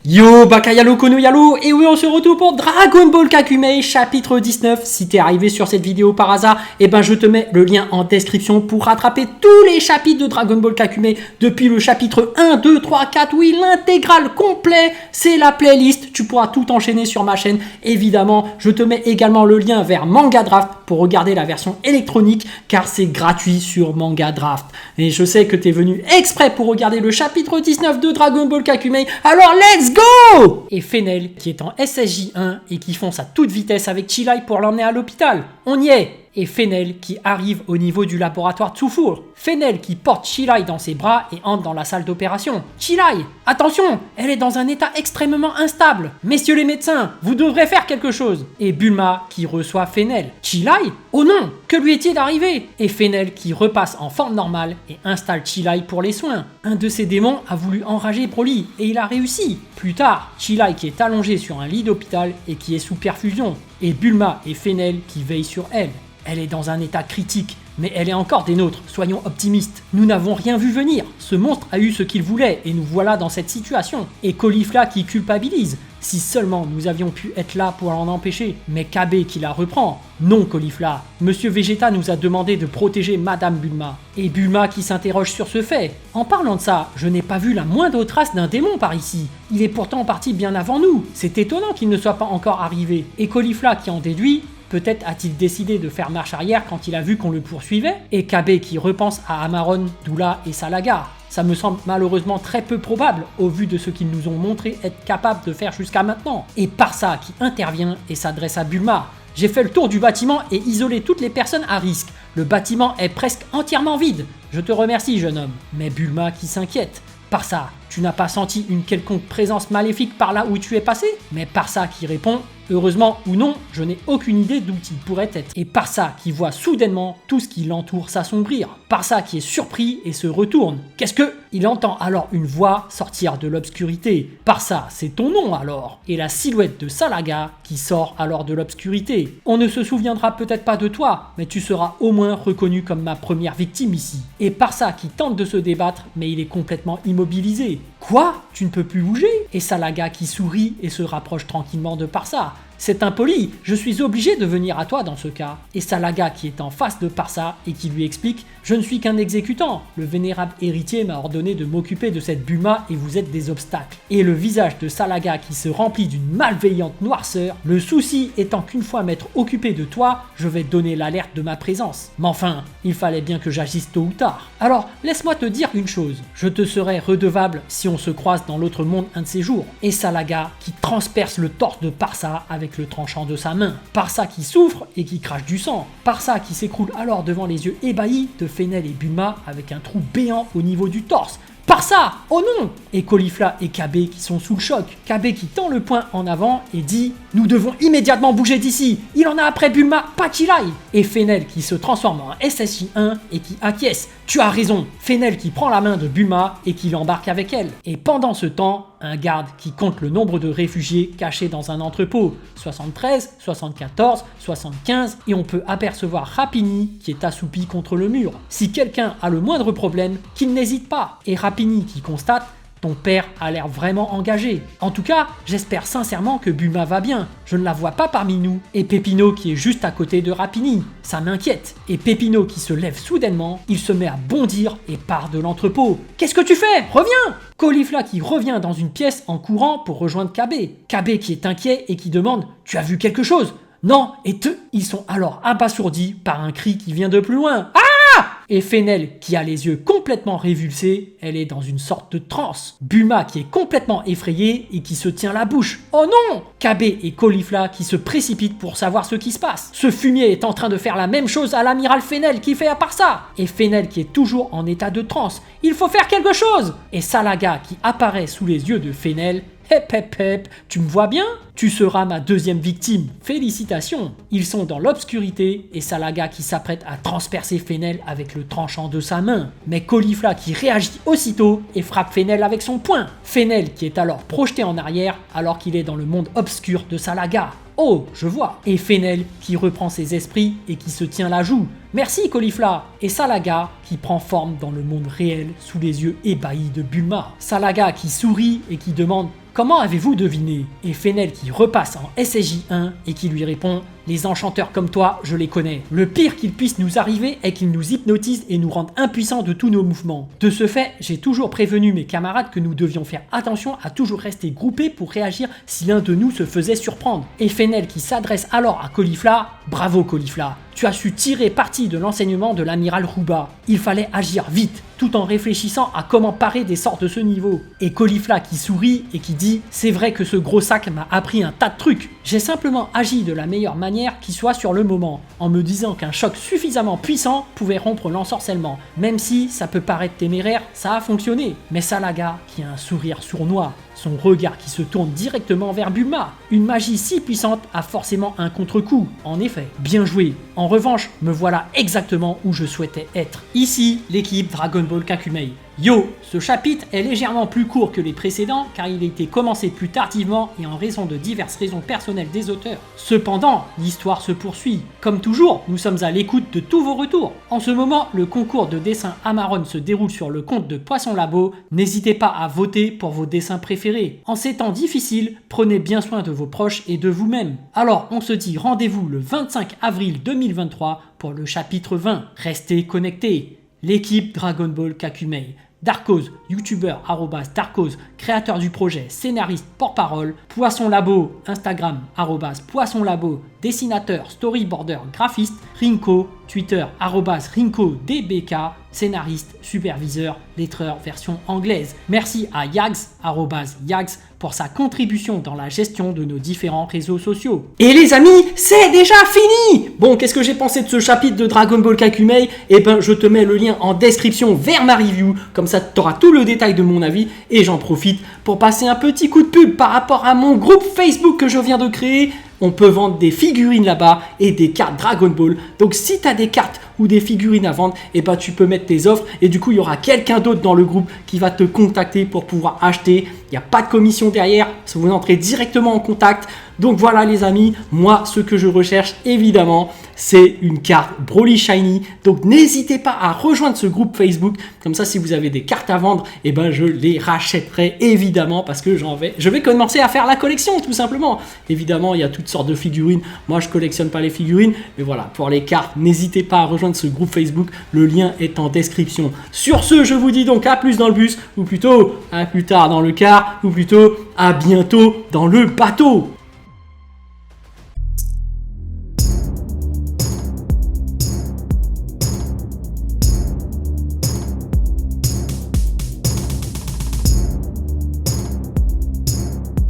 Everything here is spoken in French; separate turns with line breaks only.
Yo, Bakayalo Konoyalo, et oui, on se retrouve pour Dragon Ball Kakumei chapitre 19. Si t'es arrivé sur cette vidéo par hasard, je te mets le lien en description pour rattraper tous les chapitres de Dragon Ball Kakumei depuis le chapitre 1, 2, 3, 4. Oui, l'intégrale complet, c'est la playlist. Tu pourras tout enchaîner sur ma chaîne. Évidemment, je te mets également le lien vers Manga Draft pour regarder la version électronique car c'est gratuit sur Manga Draft. Et je sais que t'es venu exprès pour regarder le chapitre 19 de Dragon Ball Kakumei. Alors, let's go! Et Fenel, qui est en SSJ1 et qui fonce à toute vitesse avec Chilai pour l'emmener à l'hôpital. On y est! Et Fenel qui arrive au niveau du laboratoire Tsufur. Fenel qui porte Chilai dans ses bras et entre dans la salle d'opération. Chilai, attention, elle est dans un état extrêmement instable. Messieurs les médecins, vous devrez faire quelque chose. Et Bulma qui reçoit Fenel. Chilai? Oh non, que lui est-il arrivé? Et Fenel qui repasse en forme normale et installe Chilai pour les soins. Un de ses démons a voulu enrager Broly et il a réussi. Plus tard, Chilai qui est allongée sur un lit d'hôpital et qui est sous perfusion. Et Bulma et Fenel qui veillent sur elle. Elle est dans un état critique, mais elle est encore des nôtres, soyons optimistes. Nous n'avons rien vu venir, ce monstre a eu ce qu'il voulait et nous voilà dans cette situation. Et Caulifla qui culpabilise, si seulement nous avions pu être là pour l'en empêcher. Mais Kabe qui la reprend, non Caulifla, Monsieur Vegeta nous a demandé de protéger Madame Bulma. Et Bulma qui s'interroge sur ce fait. En parlant de ça, je n'ai pas vu la moindre trace d'un démon par ici. Il est pourtant parti bien avant nous, c'est étonnant qu'il ne soit pas encore arrivé. Et Caulifla qui en déduit, peut-être a-t-il décidé de faire marche arrière quand il a vu qu'on le poursuivait. Et Kabe qui repense à Amaron, Doula et Salaga. Ça me semble malheureusement très peu probable au vu de ce qu'ils nous ont montré être capables de faire jusqu'à maintenant. Et Parsa qui intervient et s'adresse à Bulma. J'ai fait le tour du bâtiment et isolé toutes les personnes à risque. Le bâtiment est presque entièrement vide. Je te remercie, jeune homme. Mais Bulma qui s'inquiète. Parsa, tu n'as pas senti une quelconque présence maléfique par là où tu es passé? Mais Parsa qui répond, heureusement ou non, je n'ai aucune idée d'où il pourrait être. Et Parsa qui voit soudainement tout ce qui l'entoure s'assombrir. Parsa qui est surpris et se retourne. Qu'est-ce que? Il entend alors une voix sortir de l'obscurité. Parsa, c'est ton nom alors. Et la silhouette de Salaga qui sort alors de l'obscurité. On ne se souviendra peut-être pas de toi, mais tu seras au moins reconnu comme ma première victime ici. Et Parsa qui tente de se débattre, mais il est complètement immobilisé. Quoi? Tu ne peux plus bouger? Et Salaga qui sourit et se rapproche tranquillement de Parsa. C'est impoli, je suis obligé de venir à toi dans ce cas. Et Salaga qui est en face de Parsa et qui lui explique « Je ne suis qu'un exécutant, le vénérable héritier m'a ordonné de m'occuper de cette Bulma et vous êtes des obstacles. » Et le visage de Salaga qui se remplit d'une malveillante noirceur, le souci étant qu'une fois m'être occupé de toi, je vais donner l'alerte de ma présence. Mais enfin, il fallait bien que j'agisse tôt ou tard. Alors, laisse-moi te dire une chose, je te serai redevable si on se croise dans l'autre monde un de ces jours. Et Salaga qui transperce le torse de Parsa avec le tranchant de sa main. Parsa qui souffre et qui crache du sang. Parsa qui s'écroule alors devant les yeux ébahis de Fenel et Bulma avec un trou béant au niveau du torse. Parsa! Oh non! Et Caulifla et Kabe qui sont sous le choc. Kabe qui tend le poing en avant et dit « Nous devons immédiatement bouger d'ici! Il en a après Bulma, pas Chilai !» Et Fenel qui se transforme en SSJ1 et qui acquiesce. Tu as raison! Fenel qui prend la main de Bulma et qui l'embarque avec elle. Et pendant ce temps, un garde qui compte le nombre de réfugiés cachés dans un entrepôt. 73, 74, 75 et on peut apercevoir Rapini qui est assoupi contre le mur. Si quelqu'un a le moindre problème, qu'il n'hésite pas. Et Rapini qui constate « Ton père a l'air vraiment engagé. En tout cas, j'espère sincèrement que Bulma va bien. Je ne la vois pas parmi nous. » Et Pépino qui est juste à côté de Rapini. Ça m'inquiète. Et Pépino qui se lève soudainement, il se met à bondir et part de l'entrepôt. « Qu'est-ce que tu fais? Reviens !» Caulifla qui revient dans une pièce en courant pour rejoindre Kabe. Kabe qui est inquiet et qui demande « Tu as vu quelque chose ?» Non, ils sont alors abasourdis par un cri qui vient de plus loin. Ah! Et Fenel qui a les yeux complètement révulsés, elle est dans une sorte de transe. Bulma qui est complètement effrayée et qui se tient la bouche. Oh non! Kabe et Caulifla qui se précipitent pour savoir ce qui se passe. Ce fumier est en train de faire la même chose à l'amiral Fenel qui fait à part ça. Et Fenel qui est toujours en état de transe. Il faut faire quelque chose! Et Salaga qui apparaît sous les yeux de Fenel. Hep hep hep, tu me vois bien? Tu seras ma deuxième victime. Félicitations. Ils sont dans l'obscurité et Salaga qui s'apprête à transpercer Fenel avec le tranchant de sa main. Mais Caulifla qui réagit aussitôt et frappe Fenel avec son poing. Fenel qui est alors projeté en arrière alors qu'il est dans le monde obscur de Salaga. Oh, je vois. Et Fennel qui reprend ses esprits et qui se tient la joue. Merci Caulifla. Et Salaga qui prend forme dans le monde réel sous les yeux ébahis de Bulma. Salaga qui sourit et qui demande « Comment avez-vous deviné ?» Et Fennel qui repasse en SSJ1 et qui lui répond « Les enchanteurs comme toi, je les connais. Le pire qu'il puisse nous arriver est qu'ils nous hypnotisent et nous rendent impuissants de tous nos mouvements. De ce fait, j'ai toujours prévenu mes camarades que nous devions faire attention à toujours rester groupés pour réagir si l'un de nous se faisait surprendre. » Et Fennel qui s'adresse alors à Caulifla « Bravo Caulifla, tu as su tirer parti de l'enseignement de l'amiral Rouba. Il fallait agir vite, tout en réfléchissant à comment parer des sorts de ce niveau. » Et Caulifla qui sourit et qui dit « C'est vrai que ce gros sac m'a appris un tas de trucs. J'ai simplement agi de la meilleure manière qui soit sur le moment, en me disant qu'un choc suffisamment puissant pouvait rompre l'ensorcellement. Même si ça peut paraître téméraire, ça a fonctionné. » Mais Salaga, qui a un sourire sournois, son regard qui se tourne directement vers Bulma. Une magie si puissante a forcément un contre-coup. En effet, bien joué. En revanche, me voilà exactement où je souhaitais être. Ici, l'équipe Dragon Ball Kakumei. Yo, ce chapitre est légèrement plus court que les précédents car il a été commencé plus tardivement et en raison de diverses raisons personnelles des auteurs. Cependant, l'histoire se poursuit. Comme toujours, nous sommes à l'écoute de tous vos retours. En ce moment, le concours de dessin Amaron se déroule sur le compte de Poisson Labo. N'hésitez pas à voter pour vos dessins préférés. En ces temps difficiles, prenez bien soin de vos proches et de vous-même. Alors, on se dit rendez-vous le 25 avril 2023 pour le chapitre 20. Restez connectés. L'équipe Dragon Ball Kakumei. Darkos, youtubeur @Darkos, créateur du projet, scénariste, porte-parole. Poisson Labo, Instagram @Poisson Labo, dessinateur, storyboarder, graphiste. Rinko, Twitter @RinkoDBK, scénariste, superviseur, lettreur version anglaise. Merci à Yags @Yags pour sa contribution dans la gestion de nos différents réseaux sociaux. Et les amis, c'est déjà fini. Bon, qu'est-ce que j'ai pensé de ce chapitre de Dragon Ball Kakumei? Eh ben, je te mets le lien en description vers ma review, comme ça tu auras tout le détail de mon avis, et j'en profite pour passer un petit coup de pub par rapport à mon groupe Facebook que je viens de créer. On peut vendre des figurines là-bas et des cartes Dragon Ball. Donc si tu as des cartes ou des figurines à vendre, et ben tu peux mettre tes offres et du coup il y aura quelqu'un d'autre dans le groupe qui va te contacter pour pouvoir acheter. Il n'y a pas de commission derrière, vous entrez directement en contact. Donc voilà les amis, moi ce que je recherche évidemment c'est une carte Broly Shiny. Donc n'hésitez pas à rejoindre ce groupe Facebook. Comme ça si vous avez des cartes à vendre, et ben je les rachèterai évidemment parce que je vais commencer à faire la collection tout simplement. Évidemment il y a toutes sortes de figurines. Moi je collectionne pas les figurines, mais voilà, pour les cartes, n'hésitez pas à rejoindre ce groupe Facebook. Le lien est en description. Sur ce, je vous dis donc à plus dans le bus, ou plutôt à plus tard dans le car, ou plutôt à bientôt dans le bateau.